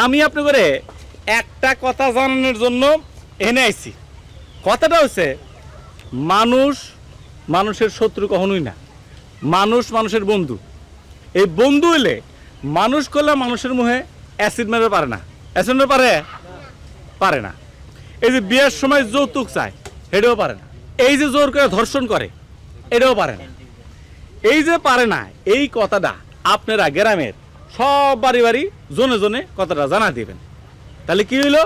আমি আপনি করে একটা কথা জানানোর জন্য এনে আইছি। কথাটা হচ্ছে মানুষ মানুষের শত্রু কখনোই না, মানুষ মানুষের বন্ধু। এই বন্ধু হইলে মানুষ করলে মানুষের মুখে অ্যাসিড মারতে পারে না। অ্যাসিড মারতে পারে না। এই যে বিয়ের সময় যৌতুক চায় এটাও পারে না। এই যে জোর করে ধর্ষণ করে এটাও পারে না। এই যে পারে না, এই কথাটা আপনারা গ্রামের সব বাড়ি বাড়ি জনে জনে কথাটা জানা দিবেন। তাহলে কি হইলো,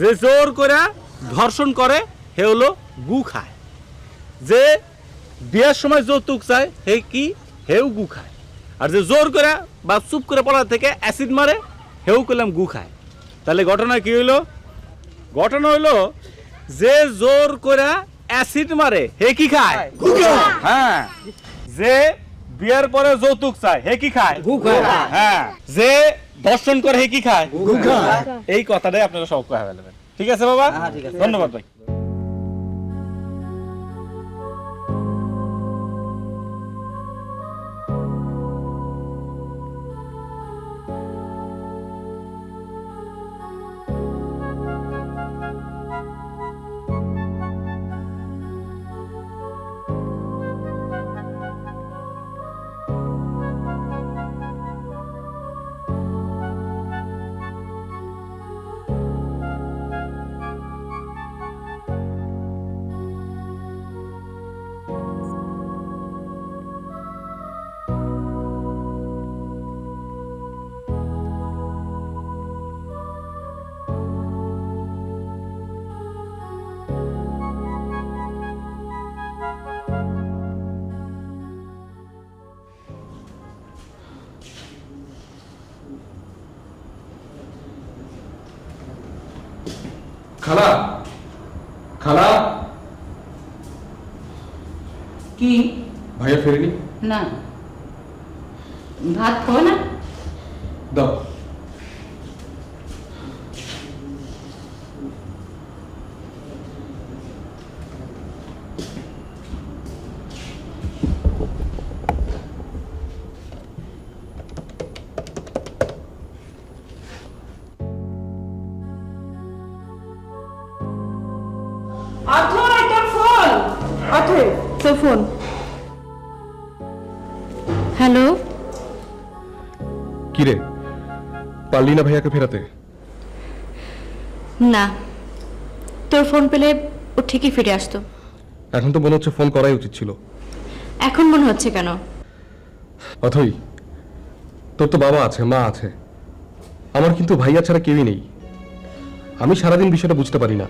যে জোর করে ধর্ষণ করে হে হলো গু খায়, যে বিয়ের সময় যৌতুক চায় হে কি হেউ গু খায়, আর যে জোর করে বা চুপ করে পড়া থেকে অ্যাসিড মারে হেউ করলাম গু খায়। তাহলে ঘটনা কি হইলো? ঘটনা হইলো যে জোর করে অ্যাসিড মারে হে কি খায়? হ্যাঁ। যে বিয়ের পরে যৌতুক চায় হে কি খায়? হ্যাঁ। যে দর্শন করে হে কি খায়? এই কথাটাই আপনারা সব কয়ে ফেলবেন। ঠিক আছে বাবা, ধন্যবাদ ভাই। খালা, খালা, কি? ভাইয়া ফেরেনি? না, ভাত খাও না? দাও। অথৈ তোর ফোন। অথৈ তোর ফোন। হ্যালো, কিরে, পারলি না ভাইয়াকে ফেরাতে? না, তোর ফোন পেলে ও ঠিকই ফিরে আসতো। এখন তো মনে হচ্ছে ফোন করাই উচিত ছিল। এখন মনে হচ্ছে কেন? অথই, তোর তো বাবা আছে, মা আছে, আমার কিন্তু ভাইয়া ছাড়া কেউই নেই। আমি সারাদিন বিষয়টা বুঝতে পারি না,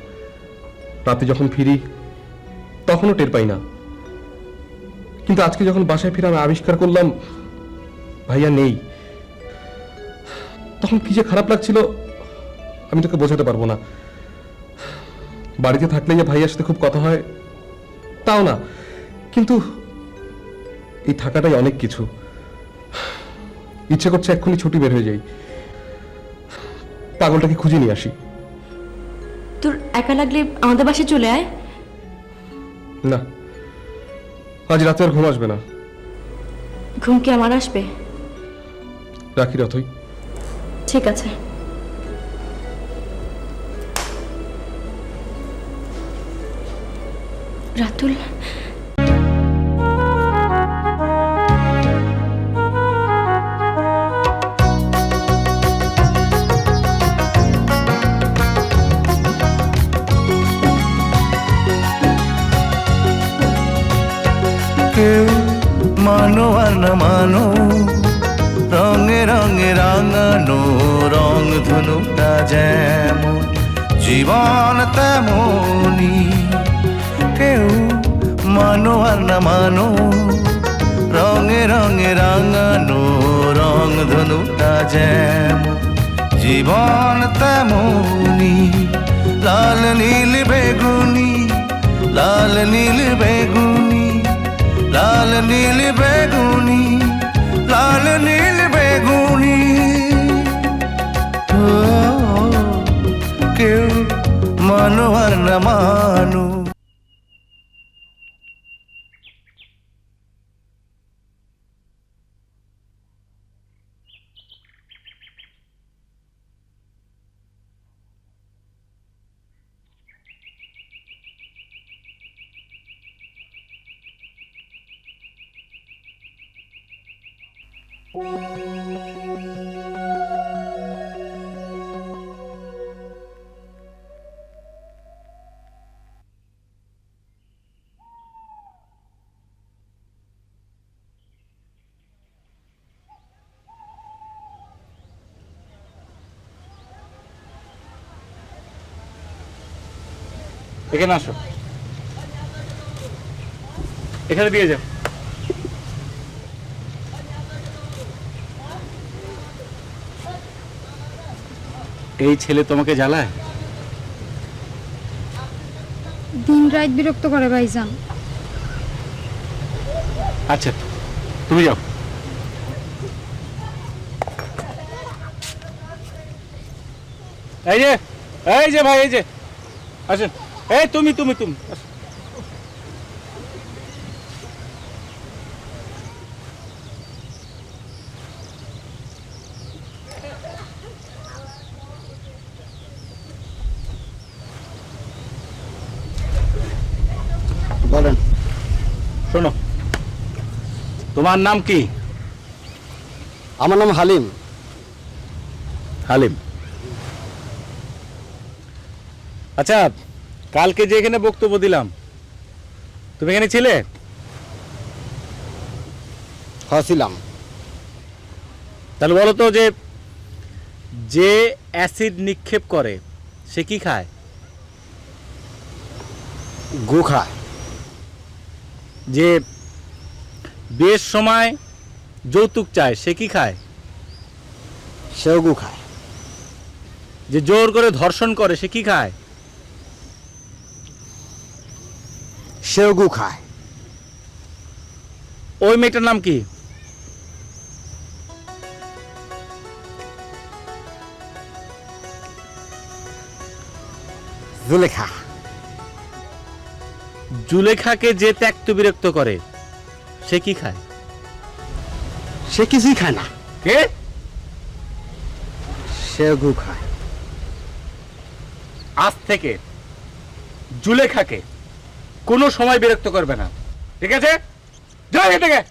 রাতে যখন ফিরি তখনও টের পাই না। কিন্তু আজকে যখন বাসায় ফিরে আমি আবিষ্কার করলাম ভাইয়া নেই, তখন কি যে খারাপ লাগছিল আমি তোকে বোঝাতে পারবো না। বাড়িতে থাকলে যে ভাইয়ার সাথে খুব কথা হয় তাও না, কিন্তু এই থাকাটাই অনেক কিছু। ইচ্ছে করছে এক্ষুনি ছুটি বের হয়ে যাই, পাগলটাকে খুঁজে নিয়ে আসি। তোর একা লাগলে আমাদের বাসায় চলে আয়। না, আজ রাতে আর ঘুম আসবে না। ঘুম কি আমার আসবে? রাখি রথই। ঠিক আছে। রাতুল, কেউ মানো আর না মানো, রঙে রঙে রাঙানো রং ধনুটা যেমন জীবন তেমনি। কেউ মানো আর না মানো, রঙে রঙে রাঙানো রং ধনুটা যেমন জীবন তেমনি। লাল নীল বেগুনি, লাল নীল বেগুনি, লাল নীল বেগুনি, লাল নীল বেগুনি। ও কেউ মানো আর না মানো। এখানে আসো, এখানে দিয়ে যাও। এই ছেলে তোমাকে জ্বালায়? দিন রাত বিরক্ত করে ভাইজান। আচ্ছা, তুমি যাও। এই যে, এই যে ভাই, এই যে আসেন। এই তুমি তুমি তুমি আসো। বলেন। শোনো, তোমার নাম কি? আমার নাম হালিম। হালিম। আচ্ছা, কালকে যে এখানে বক্তব্য দিলাম, তুমি এখানে ছিলে? হছিলাম। তাহলে বলো তো, যে যে অ্যাসিড নিক্ষেপ করে সে কি খায়? গু খায়। যে বিয়ের সময় যৌতুক চায় সে কি খায়? সেও গু খায়। যে জোর করে ধর্ষণ করে সে কি খায়? সেও গু খায়। ওই মেয়েটার নাম কি? জুলেখা। জুলেখাকে যে ত্যক্ত বিরক্ত করে সে কি খায়? সে কিছুই খায় না। কে? সেও গু খায়। আজ থেকে জুলেখাকে কোনো সময় বিরক্ত করবে না, ঠিক আছে? যাও এখান থেকে।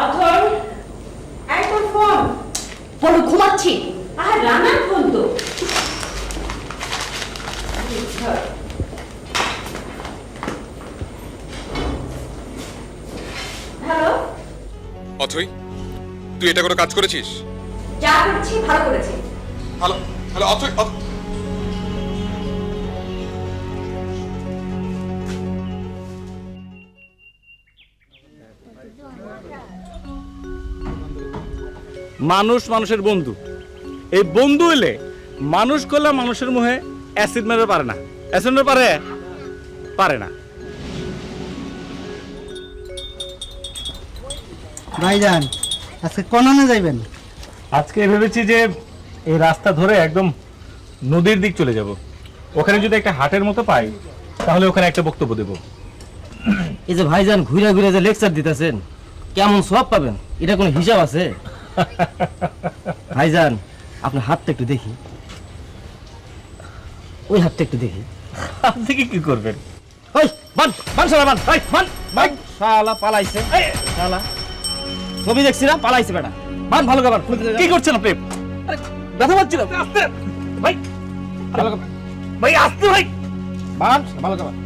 অথর, এই তোর ফোন। বলো ঘুমাচ্ছি। আর রানার ফোন তো। হ্যালো। অথই, তুই এটা কোনো কাজ করেছিস? যা করেছি ভালো করেছি। হ্যালো হ্যালো অথই, মানুষ মানুষের বন্ধু। এই বন্ধু হইলে মানুষ করলে মানুষের মুখে অ্যাসিড মেরে পারে না। অ্যাসিড মেরে পারে? পারে না। ভাইজান, আজকে কোনানে যাইবেন? আজকে ভেবেছি যে এই রাস্তা ধরে একদম নদীর দিক চলে যাব। ওখানে যদি একটা হাটের মতো পাই তাহলে ওখানে একটা বক্তব্য দেব। এই যে ভাইজান ঘুরে ঘুরে যে লেকচার দিতেছেন, কেমন সব পাবেন এটা কোনো হিসাব আছে? ভাইজান, আপনার হাতটা একটু দেখি, ওই হাতটা একটু দেখি। আপনি কি করবেন? ওই বান বান শালা বান, ওই বান বান শালা পালাইছে, এই শালা ছবি দেখছি না, পালাইছে বেটা। বান ভালো করে বান। কি করছেন আপনি? আরে ব্যথা পাচ্ছিল আস্তে ভাই, ভালো করে ভাই আসতে ভাই। বান ভালো করে বান।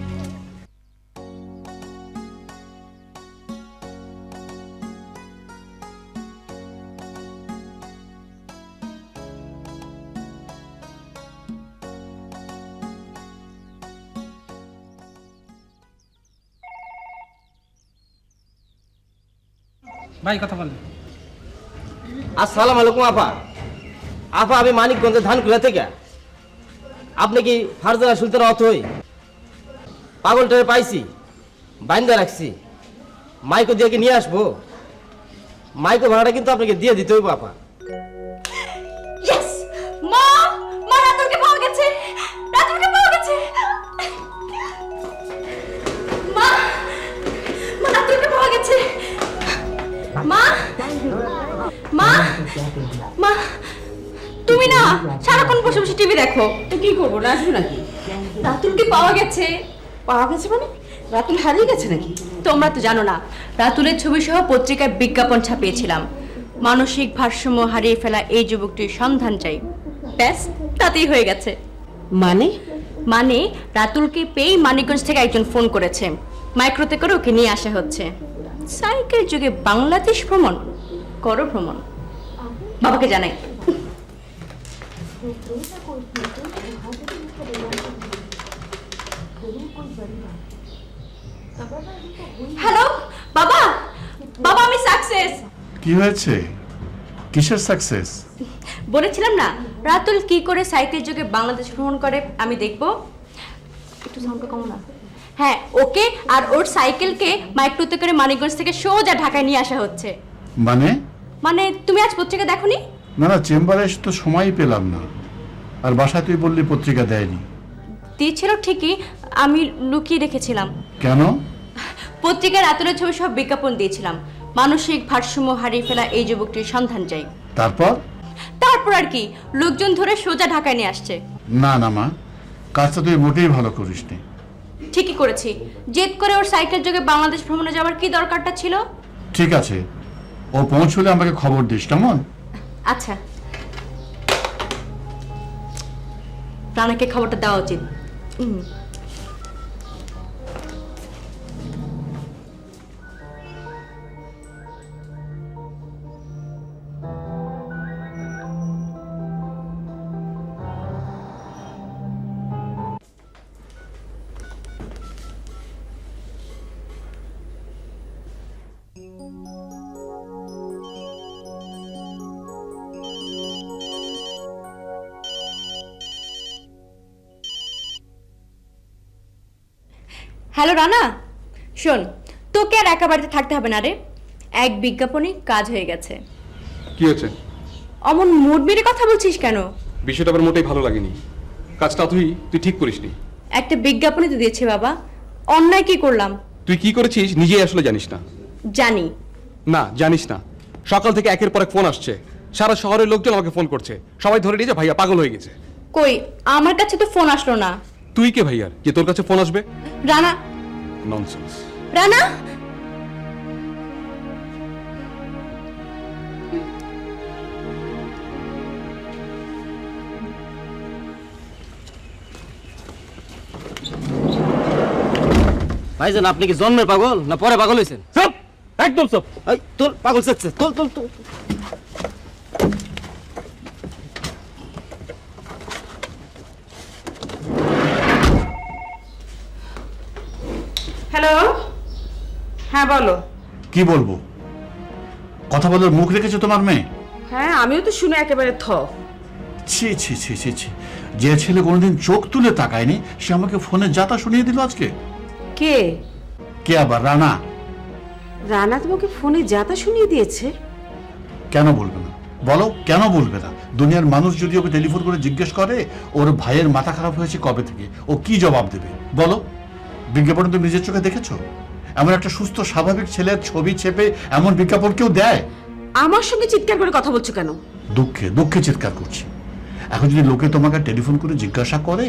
ভাই কথা বলেন। আসসালামু আলাইকুম আপা। আপা আমি মানিকগঞ্জের ধানকুলা থেকে। আপনি কি ফারজানা সুলতান অথই? পাগলটারে পাইছি, বাইন্দা রাখছি। মাইকো দিয়ে কি নিয়ে আসবো? মাইকো ভাড়াটা কিন্তু আপনাকে দিয়ে দিতে হইব আপা। ইয়েস মা, মা রাতুলকে পাওয়া গেছে, রাতুলকে পাওয়া গেছে। মা, মা রাতুলকে পাওয়া গেছে। মা, মা, মা, তুমি না সারাক্ষণ বসে বসে টিভি দেখো। তো কি করবো, নাচবো নাকি? রাতুলকে পাওয়া গেছে। পাওয়া গেছে মানে রাতুল হারিয়ে গেছে নাকি? তোমরা তো জানো না, রাতুলের ছবি সহ পত্রিকায় বিজ্ঞাপন ছাপিয়েছিলাম, মানসিক ভারসাম্য হারিয়ে ফেলা এই যুবকটির সন্ধান চাই। ব্যাস, তাতেই হয়ে গেছে। মানে মানে রাতুলকে পেয়ে মানিকগঞ্জ থেকে একজন ফোন করেছে, মাইক্রোতে করে ওকে নিয়ে আসা হচ্ছে। সাইকেল যুগে বাংলাদেশ ভ্রমণ, করো ভ্রমণ। বাবাকে জানাই। হ্যালো বাবা, বাবা আমি সাকসেস। কি হয়েছে? কিসের সাকসেস? বলেছিলাম না রাতুল কি করে সাইকেল যুগে বাংলাদেশ ভ্রমণ করে আমি দেখব। একটু সাউন্ডটা কম না? হ্যাঁ, ওকে আর ওর সাইকেলকে মাইক্রোতে করে মানিকগঞ্জ থেকে সোজা ঢাকায় নিয়ে আসা হচ্ছে। মানে? মানে তুমি আজ পত্রিকা দেখোনি? না না, চেম্বারে এসে তো সময়ই পেলাম না। আর বাসায় তুই বললি পত্রিকা দেয়নি। দিয়েছিল ঠিকই, আমি লুকিয়ে রেখেছিলাম। কেন? পত্রিকায় রাতুলের ছবি সব বিজ্ঞাপন দিয়েছিলাম, মানসিক ভারসাম্য হারিয়ে ফেলা এই যুবকটির সন্ধান চাই। তারপর? তারপর আর কি, লোকজন ধরে সোজা ঢাকায় নিয়ে আসছে। না না মা, কাজটা তুই মোটেই ভালো করিসনি। ঠিকই করেছি, জেদ করে ওর সাইকেল যোগে বাংলাদেশ ভ্রমণে যাওয়ার কি দরকারটা ছিল? ঠিক আছে, ও পৌঁছলে আমাকে খবর দিস, কেমন? আচ্ছা, রানাকে খবরটা দেওয়া উচিত। হ্যালো রানা, শোন, তোকে আর একা বাড়িতে থাকতে হবে না রে, এক বিজ্ঞাপনে কাজ হয়ে গেছে। কি হয়েছে? অমন মুড মেরে কথা বলছিস কেন? বিষয়টা আমার মোটেই ভালো লাগেনি। কাজটা তুই ঠিক করিসনি। একটা বিজ্ঞাপনই তো দিয়েছে বাবা, অন্যায় কি করলাম? তুই কি করেছিস নিজেই আসলে জানিস না। জানি না, জানিস না। সকাল থেকে একের পর এক ফোন আসছে, সারা শহরের লোকজন আমাকে ফোন করছে, সবাই ধরে নিয়েছে ভাইয়া পাগল হয়ে গেছে। কই, আমার কাছে তো ফোন আসলো না। তুই কে ভাইয়ার যে তোর কাছে ফোন আসবে? রানা, ননসেন্স। রানা, ভাইজান আপনি কি জন্মের পাগল না পরে পাগল হয়েছেন? চুপ, একদম চুপ। এই তোর পাগল চাচ্ছে, তোল তোল তোল। হ্যালো, হ্যাঁ বলো। কি বলবো? কথা বলার মুখ রেখেছে তোমার মেয়ে? হ্যাঁ আমিও তো শুনে একেবারে ছি ছি ছি ছি ছি, যে ছেলে কোনোদিন চোখ তুলে তাকায়নি সে আমাকে ফোনে যাতা শুনিয়ে দিল আজকে। কে? কে আবার? রানা। রানা তোমাকে ফোনে যাতা শুনিয়ে দিয়েছে? কেন বলবে না বলো, কেন বলবে না? দুনিয়ার মানুষ যদি ওকে টেলিফোন করে জিজ্ঞেস করে ওর ভাইয়ের মাথা খারাপ হয়েছে কবে থেকে, ও কি জবাব দেবে বলো? বিজ্ঞাপন তুমি নিজের চোখে দেখেছো? এমন একটা সুস্থ স্বাভাবিক ছেলের ছবি চেপে এমন বিজ্ঞাপন কেউ দেয়? আমার সঙ্গে চিৎকার করে কথা বলছো কেন? দুঃখে দুঃখে চিৎকার করছি। এখন যদি লোকে তোমাকে টেলিফোন করে জিজ্ঞাসা করে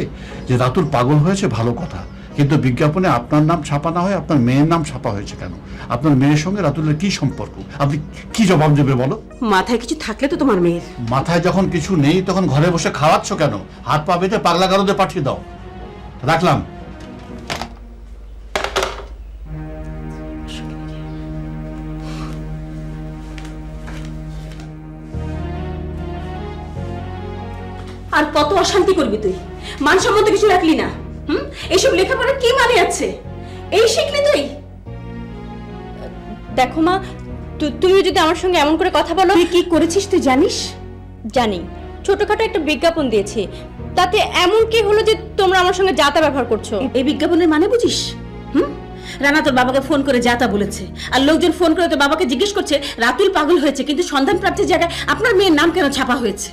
যে রাতুল পাগল হয়েছে, ভালো কথা, কিন্তু বিজ্ঞাপনে আপনার নাম ছাপা না হয় আপনার মেয়ের নাম ছাপা হয়েছে কেন? আপনার মেয়ের সঙ্গে রাতুলের কি সম্পর্ক? আপনি কি জবাব দেবে বলো? মাথায় কিছু থাকলে তো তোমার মেয়ের। মাথায় যখন কিছু নেই তখন ঘরে বসে খাওয়াচ্ছ কেন? হাত পা বেঁধে পাগলা গারদে পাঠিয়ে দাও। রাখলাম। আর কত অশান্তি করবি তুই? মান সম্বন্ধ কিছু রাখলি না। এইসব লেখাপড়া কি মানে আছে? এই শিখলি তুই? দেখো মা, তুমি যদি আমার সঙ্গে এমন করে কথা বলো। তুই কি করেছিস তুই জানিস? জানি, ছোটখাটো একটা বিজ্ঞাপন দিয়েছি, তাতে এমন কি হলো যে তোমরা আমার সঙ্গে যাতা ব্যবহার করছো? এই বিজ্ঞাপনের মানে বুঝিস? রানা তোর বাবাকে ফোন করে যাতা বলেছে, আর লোকজন ফোন করে তোর বাবাকে জিজ্ঞেস করছে রাতুল পাগল হয়েছে, কিন্তু সন্ধান প্রাপ্তির জায়গায় আপনার মেয়ের নাম কেন ছাপা হয়েছে?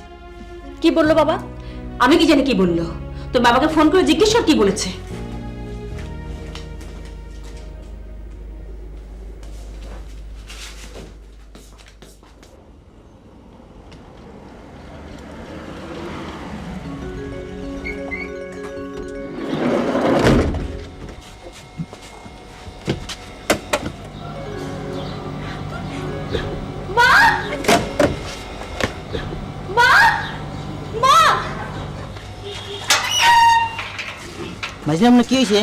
কি বললো বাবা? আমি কি জানি কি বললো? তোর বাবাকে ফোন করে জিজ্ঞেস কর কি বলেছে। ভাইজান আপনার কি হয়েছে?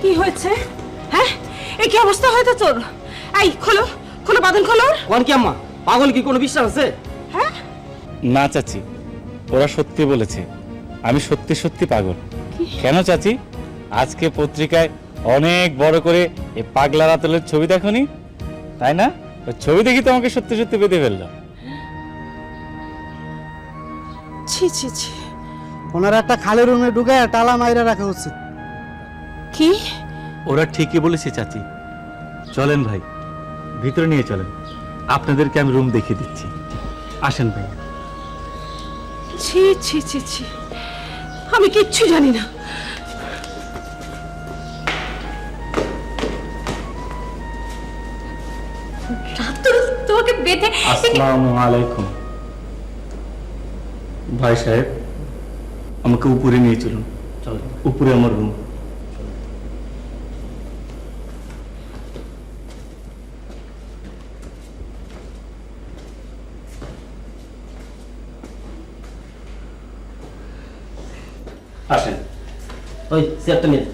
কি হয়েছে? হ্যাঁ, এই কি অবস্থা হয়েছে তোর? এই খোলো খোলো, বাঁধন খোলো। কোন কি আম্মা, পাগল কি কোনো বিশ্বাস আছে? না চাচি, ওরা সত্যি বলেছে, আমি সত্যি সত্যি পাগল। কেন চাচি, আজকে পত্রিকায় অনেক বড় করে এই পাগলা রাতুলের ছবি দেখনি, তাই না? ওই ছবি দেখি তো আমাকে সত্যি সত্যি বেঁধে ফেললো। ছি ছি ছি, ওনার একটা খালি রুমে ঢুকে তালা মাইরা রাখা উচিত। কি? ওরা ঠিকই বলেছে চাচি। চলেন ভাই, ভিতরে নিয়ে চলেন, আপনাদেরকে আমি রুম দেখিয়ে দিচ্ছি। আসেন ভাই। ছি ছি ছি ছি, আমি কিচ্ছু জানি না। রাতুল তোমাকে বেঁধে। আসসালামু আলাইকুম ভাই সাহেব, আমাকে উপরে নিয়ে চলুন। চলেন, উপরে আমার রুম। আসেন। ওই চেয়ারটা নিয়ে।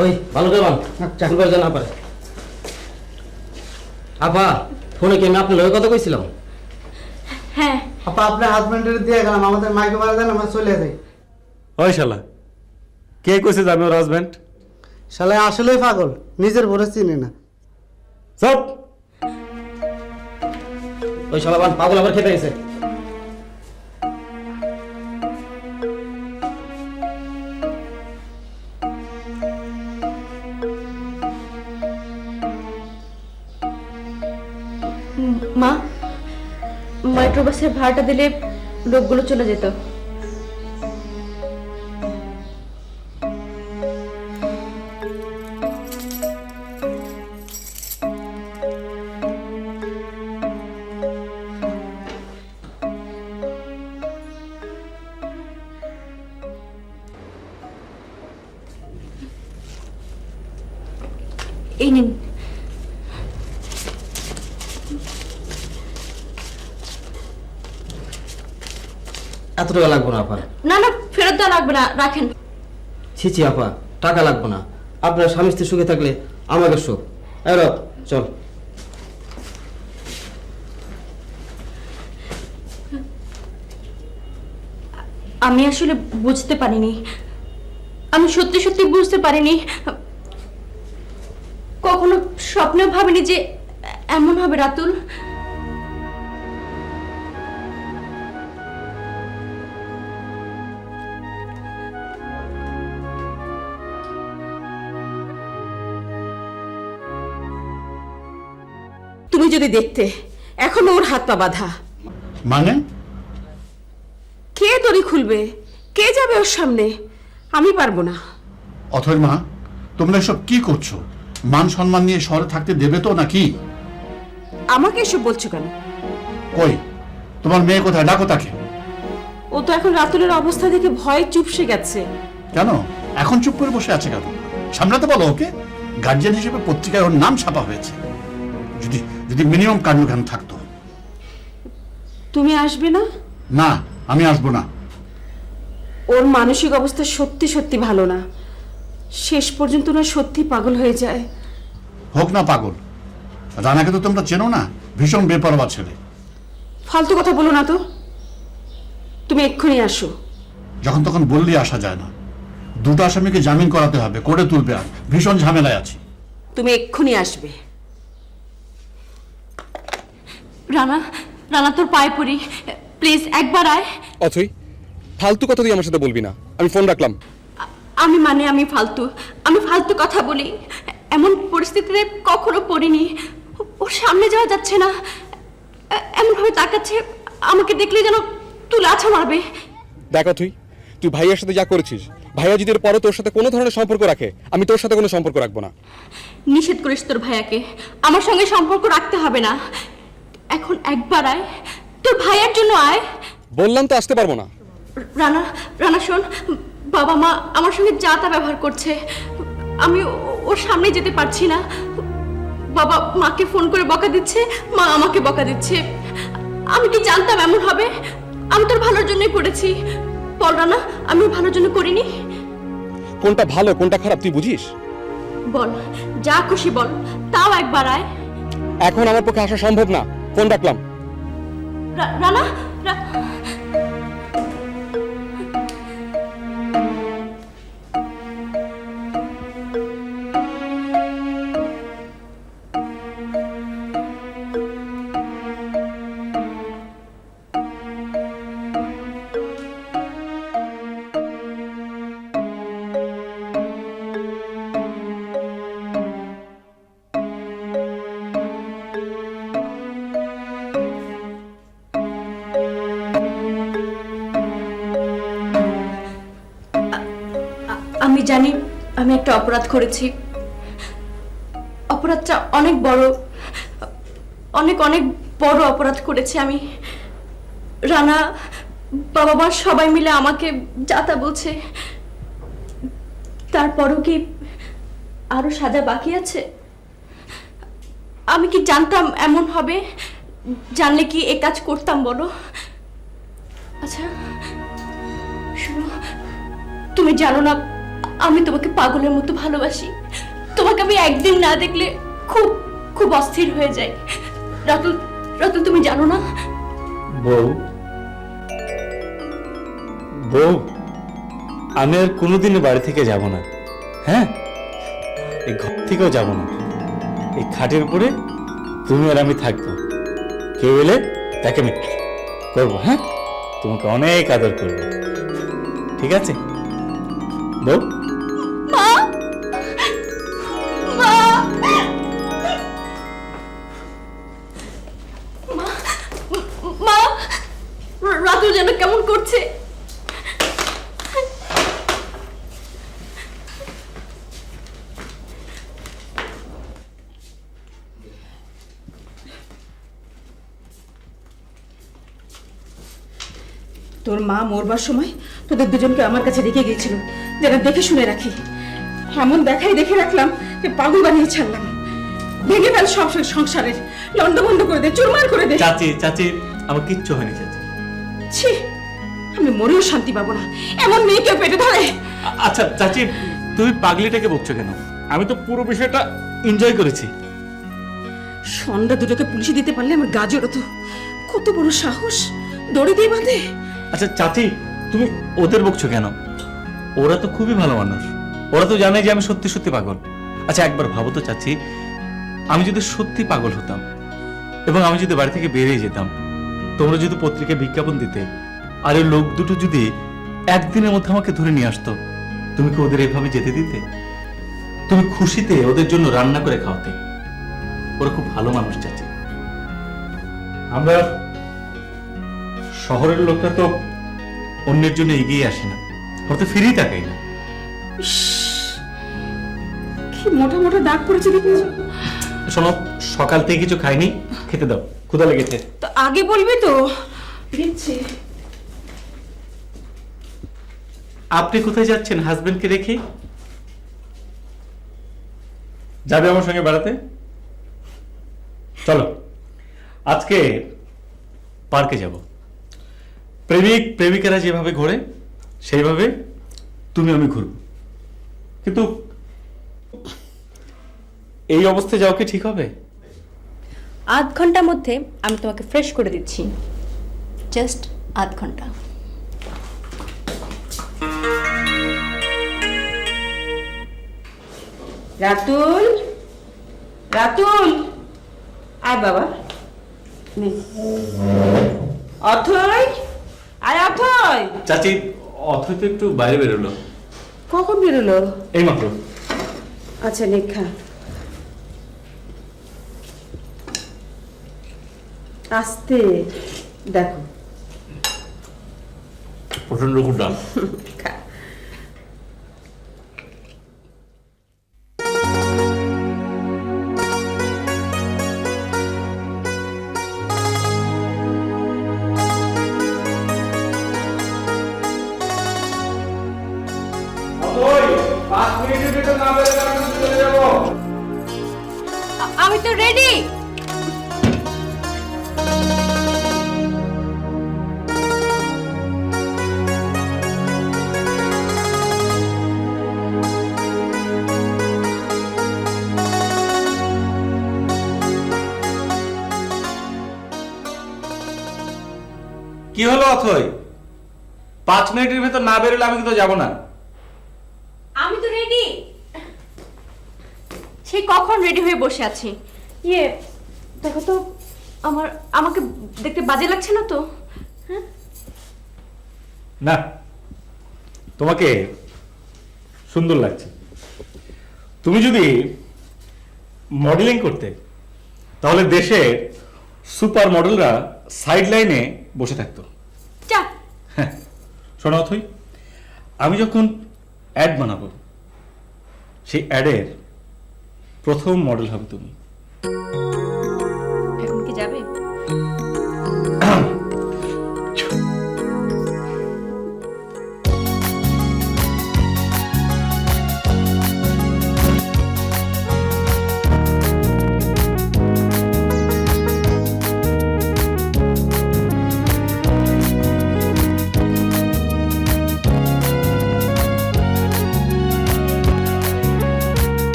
ওই ভালো করে বান, ভুল করে যেন না পারে। আপা, ফোনে কি আমি আপনার লগে কথা কইছিলাম? হ্যাঁ, আপা আপনার হাজবেন্ডের দিয়ে গেলাম, আমাদের মাইকে মারা দেন, আমরা চলে যাই। ওই শালা, কে কইছে যে আমি ওর হাজব্যান্ড? শালা আসলেই পাগল, নিজের ভরে চিনি না। সব ওই শালা বান, পাগল আবার খেতে গেছে। মা, মাইক্রোবাসের ভাড়াটা দিলে লোকগুলো চলে যেত। এই নিন। এত টাকা লাগবে না আপা। না না, ফেরত দেওয়া লাগবে না, রাখেন। ছি ছি আপা, টাকা লাগবে না। আপনার স্বামী স্ত্রী সুখে থাকলে আমাকে সুখ। এর চল। আমি আসলে বুঝতে পারিনি, আমি সত্যি সত্যি বুঝতে পারিনি, কখনো স্বপ্নেও ভাবিনি যে এমন হবে রাতুল। তুমি যদি দেখতে, এখনো ওর হাত পা বাঁধা। মানে কে দড়ি খুলবে, কে যাবে ওর সামনে? আমি পারবো না। অথই মা, তোমরা এসব কি করছো? মান সম্মান নিয়ে শহরে থাকতে দেবে তো নাকি? আমাকে এসব বলছো কেন? কই তোমার মেয়ে কোথায়? ডাকো তাকে। ও তো এখন রাতুলের অবস্থা দেখে ভয়ে চুপসে গেছে। কেন এখন চুপ করে বসে আছে কেন? সামলাতে বলো ওকে। গার্জিয়ান হিসেবে পত্রিকায় ওর নাম ছাপা হয়েছে। যদি যদি মিনিমাম কাণ্ডজ্ঞান থাকতো। তুমি আসবে না? না, আমি আসবো না। ওর মানসিক অবস্থা সত্যি সত্যি ভালো না। শেষ পর্যন্ত না সত্যি পাগল হয়ে যায়। হোক না পাগল, রানাকে তো তোমরা চেনো না, ভীষণ বেপরোয়া ছেলে। ফালতু কথা বলো না তো। তুমি এক্ষুনি আসো। যখন তখন বললেই আসা যায় না। দুটো আসামিকে জামিন করাতে হবে, করে তুলবে, আর ভীষণ ঝামেলায় আছি। তুমি এক্ষুনি আসবে। রানা, রানা তোর পায়ে পড়ি, প্লিজ একবার আয়। অথই, ফালতু কথা তুই আমার সাথে বলবি না। আমি ফোন রাখলাম। আমি ফালতু কথা বলি। এমন পরিস্থিতিতে কখনো পড়িনি। ওর সামনে যাওয়া যাচ্ছে না, এমন ভাবে তাকাচ্ছে, আমাকে দেখলে যেন তুই লাথা মারবে। দেখ অথই, তুই ভাইয়ার সাথে যা করেছিস, ভাইয়া যদি এর পরে তোর সাথে কোনো ধরনের সম্পর্ক রাখে, আমি তোর সাথে কোনো সম্পর্ক রাখবো না। নিষেধ করিস তোর ভাইয়াকে, আমার সঙ্গে সম্পর্ক রাখতে হবে না। এখন একবার আয়, তোর ভাইয়ার জন্য আয়। বললাম তো আসতে পারবো না। রানা, রানা শোন, বাবা মা আমার সঙ্গে যা তা ব্যবহার করছে, আমি ওর সামনে যেতে পারছি না। বাবা মাকে ফোন করে বকা দিচ্ছে, মা আমাকে বকা দিচ্ছে। আমি কি জানতাম এমন হবে? আমি তোর ভালোর জন্যই করেছি। বল রানা, আমি ওর ভালোর জন্য করিনি? কোনটা ভালো কোনটা খারাপ তুই বুঝিস? বল, যা খুশি বল, তাও একবার আয়। এখন আমার পক্ষে আসা সম্ভব না। ফোন রাখলাম। রানা, আমি জানি আমি একটা অপরাধ করেছি। অপরাধটা অনেক বড়, অনেক অনেক বড় অপরাধ করেছি আমি। রানা, বাবা মা সবাই মিলে আমাকে যাতা বলছে। তারপরও কি আরো সাজা বাকি আছে? আমি কি জানতাম এমন হবে? জানলে কি এ কাজ করতাম বলো? আচ্ছা শুনো, তুমি জানো না আমি তোমাকে পাগলের মতো ভালোবাসি। তোমাকে আমি একদিন না দেখলে খুব খুব অস্থির হয়ে যাই। রাতুল, রাতুল তুমি জানো না? বউ, বউ, আমি আর কোনোদিনই বাড়ি থেকে যাব না। হ্যাঁ, এই ঘর থেকেও যাব না। এই খাটের উপরে তুমি আর আমি থাকবো। কেউ এলে তাকে আমি করবো। হ্যাঁ, তোমাকে অনেক আদর করবো। ঠিক আছে বউ? মা, মা, মা, রাতুল যেন কেমন করছে। তোর মা মরবার সময় তোদের দুজনকে আমার কাছে রেখে গিয়েছিল, যেন দেখে শুনে রাখি। এমন দেখাই দেখে রাখলাম যে পাগল বানিয়ে ছাড়লাম। ভেঙে ফেল সব সংসারের, লন্ডভন্ড করে দে, চুরমার করে দে। চাচি, চাচি, আমার কিচ্ছু হয়নি চাচি। ছি, আমি মরেও শান্তি পাবো না। এমন মেয়ে কেউ পেটে ধরে? আচ্ছা চাচি, তুমি পাগলিটাকে বকছো কেন? আমি তো পুরো বিষয়টা এনজয় করেছি। সন্ধ্যা দুটোকে পুলিশে দিতে পারলে আমার গা জড়তো। কত বড় সাহস, দড়ি দিয়ে বাঁধে। আচ্ছা চাচি, তুমি ওদের বকছো কেন? ওরা তো খুবই ভালো মানুষ। ওরা তো জানে যে আমি সত্যি সত্যি পাগল। আচ্ছা একবার ভাবো তো চাচি, আমি যদি সত্যি পাগল হতাম এবং আমি যদি বাড়ি থেকে বেরিয়ে যেতাম, তোমরা যদি পত্রিকায় বিজ্ঞাপন দিতে, আর এই লোক দুটো যদি একদিনের মধ্যে আমাকে ধরে নিয়ে আসতো, তুমি কি ওদের এভাবে যেতে দিতে? তুমি খুশিতে ওদের জন্য রান্না করে খাওয়াতে। ওরা খুব ভালো মানুষ চাচি। আমরা শহরের লোকরা তো অন্যের জন্য এগিয়ে আসে না, ওরা তো ফিরেই তাকাই না। কি মোটা মোটা দাগ পড়েছে দেখি। শোনো, সকাল থেকে কিছু খাইনি, খেতে দাও, ক্ষুধা লেগেছে। তো আগে বলবি তো। দিচ্ছি। আপনি কোথায় যাচ্ছেন হাজবেন্ডকে রেখে? যাবে আমার সঙ্গে বেড়াতে? চলো আজকে পার্কে যাব। প্রেমিক প্রেমিকারা যেভাবে ঘোরে সেইভাবে তুমি আমি ঘুরব, কিন্তু এই অবস্থায় যাও কি ঠিক হবে? আধ ঘন্টার মধ্যে আমি তোমাকে ফ্রেশ করে দিচ্ছি, জাস্ট আধ ঘন্টা। রাতুল, রাতুল, আয় বাবা। নে। অথই, আয় অথই। চাচি, অথই তো একটু বাইরে বেরোলো। কখন বেরোলো? এই মাত্র। আচ্ছা লেখা। আস্তে দেখো। প্রচন্ড ক্ষুধা। আমি তো রেডি। কি হলো অথই? 5 মিনিটের ভেতর না বেরোলে আমি কিন্তু যাবো না। আমি তো রেডি, সেই কখন রেডি হয়ে বসে আছি। ইয়ে দেখো তো, আমাকে দেখতে বাজে লাগছে না তো? হ্যাঁ, না, তোমাকে সুন্দর লাগছে। তুমি যদি মডেলিং করতে তাহলে দেশে সুপার মডেলরা সাইড লাইনে বসে থাকতো। যা। হ্যাঁ, শোনো অথই, আমি যখন অ্যাড বানাবো সেই অ্যাডের প্রথম মডেল হবে তুমি। এখন কি যাবে?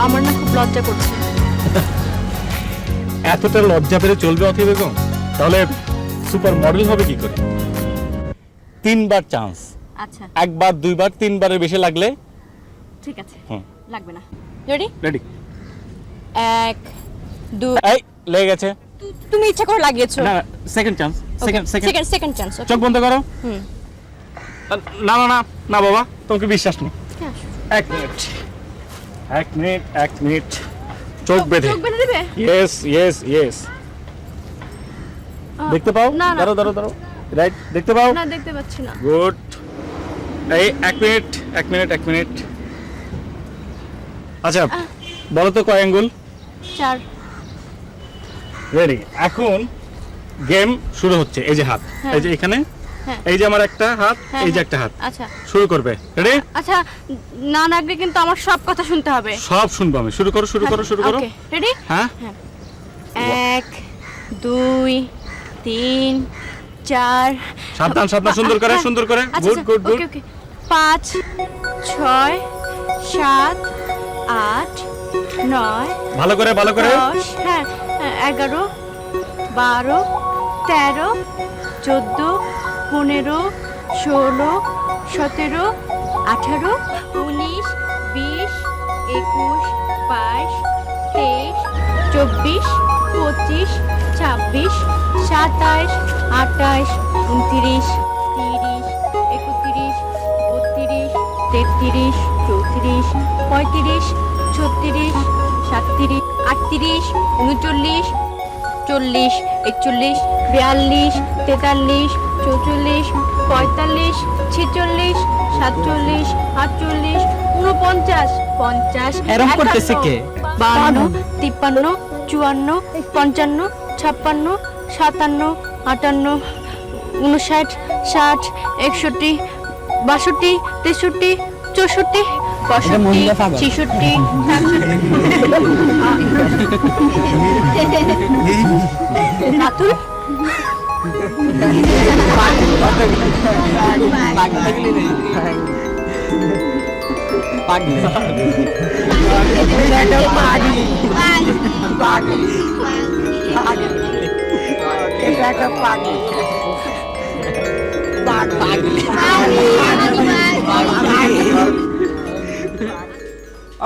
আমার না খুব লজ্জা করছে। এতটা লজ্জা পেরে চলবে অথই বেগম? তাহলে সুপার মডেল হবে কি করে? 3বার চান্স। আচ্ছা 1বার 2বার 3বারের বেশি লাগলে। ঠিক আছে, হুম। লাগবে না। রেডি? রেডি। 1 2। এই লেগে গেছে। তুমি ইচ্ছা করে লাগিয়েছো। না, সেকেন্ড চান্স। Second chance. চোখ বন্ধ করো। হুম। না না না না বাবা, তোমাকে বিশ্বাস নেই। হ্যাঁ। 1 মিনিট 1 মিনিট 1 মিনিট। চোখ বেঁধে। চোখ বেঁধে দিবে? Yes yes yes. দেখতে পাও? না, না। দাঁড়াও দাঁড়াও দাঁড়াও। রাইট, দেখতে পাও? না, দেখতে পাচ্ছি না। গুড। এই 1 মিনিট 1 মিনিট 1 মিনিট। আচ্ছা বলো তো কয় আঙ্গুল? 4। রেডি। এখন গেম শুরু হচ্ছে। এই যে হাত, হ্যাঁ। এই যে এখানে, হ্যাঁ। এই যে আমার একটা হাত, হ্যাঁ, এই যে হ্যাঁ। একটা হাত। আচ্ছা শুরু করবে। রেডি? আচ্ছা, না লাগলে কিন্তু আমার সব কথা শুনতে হবে। সব শুনবো আমি। শুরু করো শুরু করো শুরু করো। ওকে, রেডি? হ্যাঁ 1 2 3 4 সাবধান সাবধান, সুন্দর করে সুন্দর করে, গুড গুড গুড। ওকে 5 6 7 8 9 ভালো করে ভালো করে। 10 হ্যাঁ 11 12 13 14 15 16 17 18 19 20 21 22 23 24 25 26 27 28 29 30 31 32 33 34 35 36 37 38 39 40 41 42 43 44 45 46 47 48 49 50 এরম করতেছে কে? 52 53 54 55 56 57 58 59 60 61 62 63 64 এটা মহিলা পাগল। 65 66 রাতুল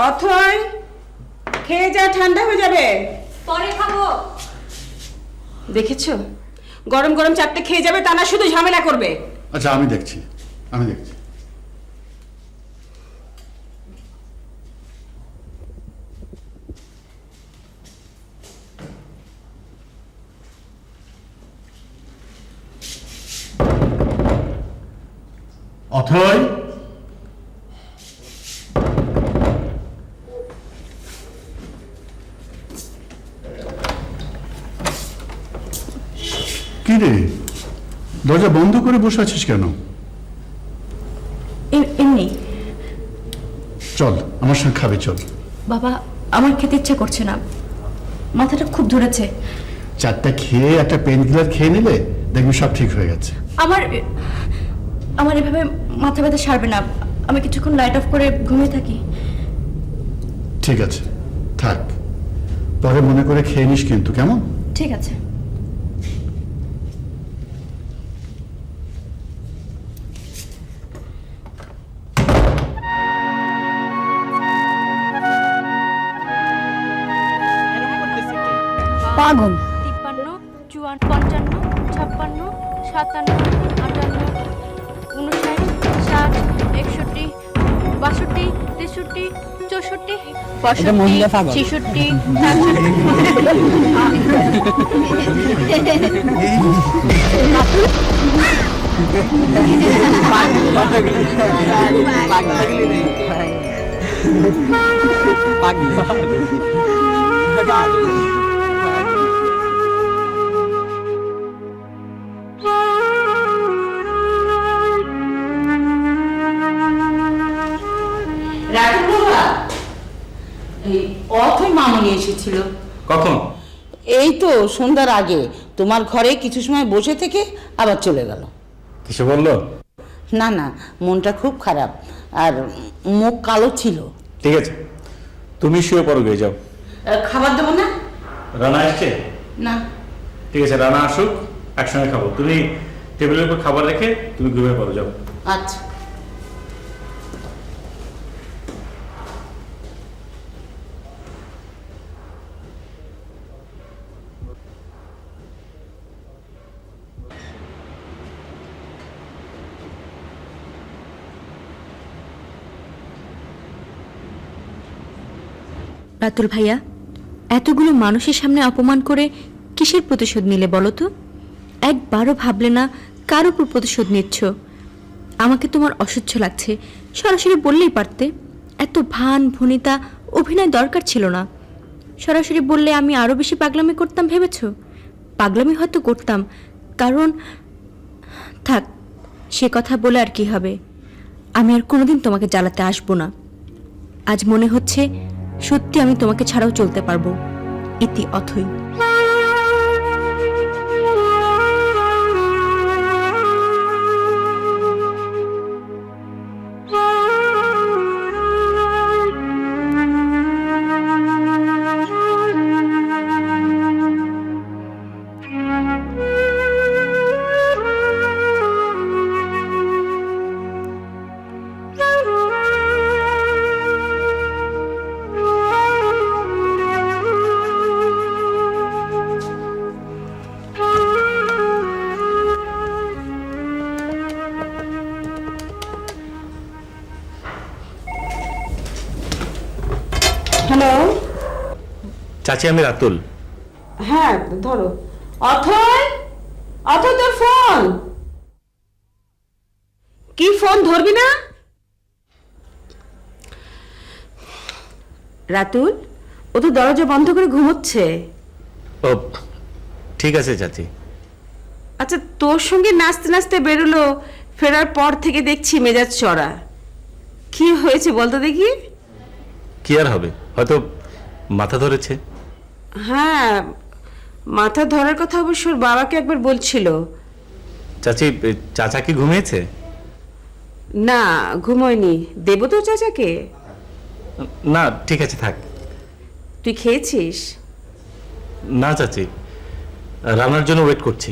অথয় খেয়ে যা, ঠান্ডা হয়ে যাবে। পরে খাবো। দেখেছো, গরম গরম চারটে খেয়ে যাবে, তা না শুধু ঝামেলা করবে। আচ্ছা আমি দেখছি, আমি দেখছি। অথয়, কি রে, দরজা বন্ধ করে বসে আছিস কেন? এমনি চল আমার সঙ্গে খাবে, চল। বাবা, আমার খেতে ইচ্ছা করছে না, মাথাটা খুব ধরেছে। চারটা খেয়ে একটা পেন কিলার খেয়ে নিলে দেখবি সব ঠিক হয়ে গেছে। আমার আমার এভাবে মাথা ব্যথা সারবে না, আমি কিছুক্ষণ লাইট অফ করে ঘুমিয়ে থাকি। ঠিক আছে, থাক, পরে মনে করে খেয়ে নিস কিন্তু, কেমন? ঠিক আছে। পাগল। 53 54 55 56 57 58 59 60 61 62 63 64 এটা মহিলা পাগল। 66 অথই মামনি এসেছিল। কখন? এই তো সন্ধ্যার আগে তোমার ঘরে কিছু সময় বসে থেকে আবার চলে গেল। কিছু বললো? না না, মনটা খুব খারাপ আর মুখ কালো ছিল। ঠিক আছে, তুমি শুয়ে পড়ো, গিয়ে যাও। খাবার দেবো না? রানা আসছে? না। ঠিক আছে, রানা আসুক, একসঙ্গে খাবো। তুমি টেবিলের উপর খাবার রেখে তুমি ঘুমিয়ে পড়ো, যাও। আচ্ছা। রাতুল ভাইয়া, এতগুলো মানুষের সামনে অপমান করে কিসের প্রতিশোধ নিলে বলো তো? একবারও ভাবলে না কার উপর প্রতিশোধ নিচ্ছ? আমাকে তোমার অসহ্য লাগছে, সরাসরি বললেই পারতে। এত ভান ভনিতা অভিনয় দরকার ছিল না। সরাসরি বললে আমি আরও বেশি পাগলামি করতাম ভেবেছ? পাগলামি হয়তো করতাম, কারণ থাক, সে কথা বলে আর কি হবে। আমি আর কোনোদিন তোমাকে জ্বালাতে আসবো না। আজ মনে হচ্ছে সত্যি আমি তোমাকে ছাড়াও চলতে পারবো। ইতি অথই। চাচি আমি রাতুল। হ্যাঁ ধরো। অথয়, অথয় তোর ফোন কি? ফোন ধরবি না? রাতুল, ও তো দরজা বন্ধ করে ঘুমোচ্ছে। ও ঠিক আছে চাচি। আচ্ছা, তোর সঙ্গে নাচতে নাচতে বেরোলো, ফেরার পর থেকে দেখছি মেজাজ চড়া। কি হয়েছে বলতো দেখি? কি আর হবে, হয়তো মাথা ধরেছে। হ্যাঁ, মাথা ধরার কথা অবশ্য ওর বাবাকে একবার বলছিল। চাচি চাচা কি ঘুমিয়েছে? না, ঘুমোয়নি। দেবো তো চাচাকে? না ঠিক আছে থাক। তুই খেয়েছিস? না চাচি, রান্নার জন্য ওয়েট করছি।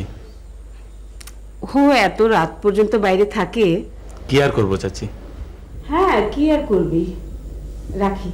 ও এত রাত পর্যন্ত বাইরে থাকে? কি আর করবো চাচি। হ্যাঁ, কি আর করবি। রাখি।